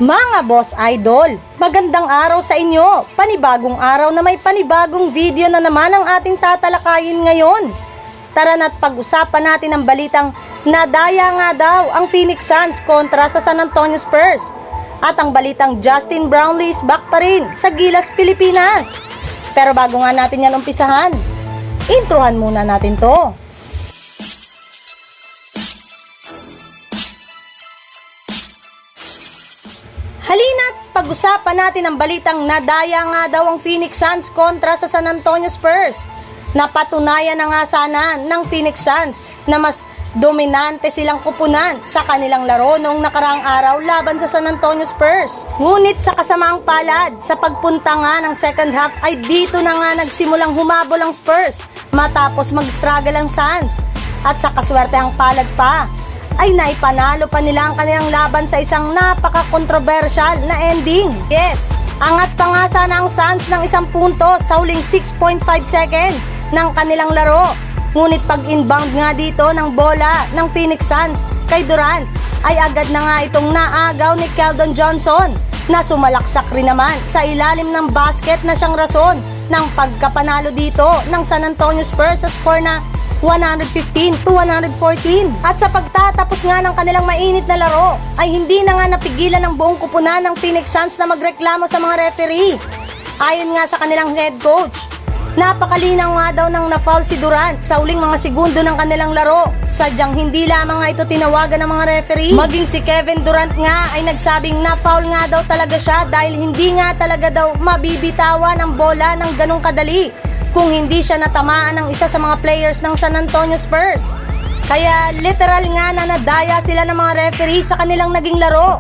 Mga boss idol, magandang araw sa inyo. Panibagong araw na may panibagong video na naman ang ating tatalakayin ngayon. Tara na't pag-usapan natin ang balitang nadaya nga daw ang Phoenix Suns kontra sa San Antonio Spurs. At ang balitang Justin Brownlee is back pa rin sa Gilas, Pilipinas. Pero bago nga natin yan umpisahan, introhan muna natin to. Halina't pag-usapan natin ang balitang nadaya nga daw ang Phoenix Suns kontra sa San Antonio Spurs. Napatunayan na nga sana ng Phoenix Suns na mas dominante silang kupunan sa kanilang laro noong nakaraang araw laban sa San Antonio Spurs. Ngunit sa kasamaang palad, sa pagpunta nga ng second half ay dito na nga nagsimulang humabol ang Spurs matapos mag-struggle ang Suns. At sa kaswertehang palad pa, ay naipanalo pa nila ang kanilang laban sa isang napaka-controversial na ending. Yes, angat pa nga sana ang Suns ng isang punto sa huling 6.5 seconds ng kanilang laro. Ngunit pag inbound nga dito ng bola ng Phoenix Suns kay Durant, ay agad na nga itong naagaw ni Keldon Johnson na sumalaksak rin naman sa ilalim ng basket na siyang rason ng pagkapanalo dito ng San Antonio Spurs sa score na 115-114. At sa pagtatapos nga ng kanilang mainit na laro, ay hindi na nga napigilan ng buong kupunan ng Phoenix Suns na magreklamo sa mga referee. Ayon nga sa kanilang head coach, napakalinaw nga daw nang na-foul si Durant sa uling mga segundo ng kanilang laro. Sadyang hindi lamang nga ito tinawagan ng mga referee. Maging si Kevin Durant nga ay nagsabing na-foul nga daw talaga siya dahil hindi nga talaga daw mabibitawan ang bola ng ganong kadali kung hindi siya natamaan ng isa sa mga players ng San Antonio Spurs. Kaya literal nga na nadaya sila ng mga referee sa kanilang naging laro.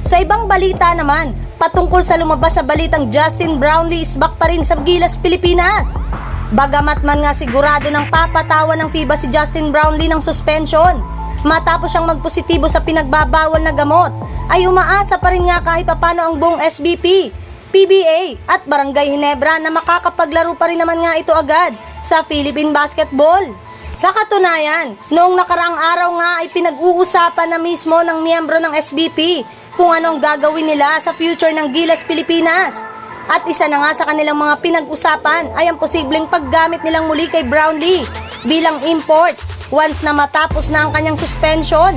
Sa ibang balita naman, patungkol sa lumabas sa balitang Justin Brownlee is back pa rin sa Gilas, Pilipinas. Bagamat man nga sigurado ng papatawan ng FIBA si Justin Brownlee ng suspension matapos siyang magpositibo sa pinagbabawal na gamot, ay umaasa pa rin nga kahit papano ang buong SBP, PBA at Barangay Ginebra na makakapaglaro pa rin naman nga ito agad sa Philippine Basketball. Sa katunayan, noong nakaraang araw nga ay pinag-uusapan na mismo ng miyembro ng SBP kung anong gagawin nila sa future ng Gilas, Pilipinas. At isa na nga sa kanilang mga pinag-usapan ay ang posibleng paggamit nilang muli kay Brownlee bilang import once na matapos na ang kanyang suspension.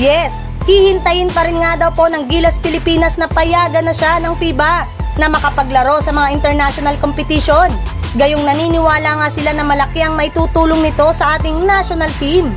Yes, hihintayin pa rin nga daw po ng Gilas, Pilipinas na payagan na siya ng FIBA na makapaglaro sa mga international competition. Gayong naniniwala nga sila na malaki ang maitutulong nito sa ating national team.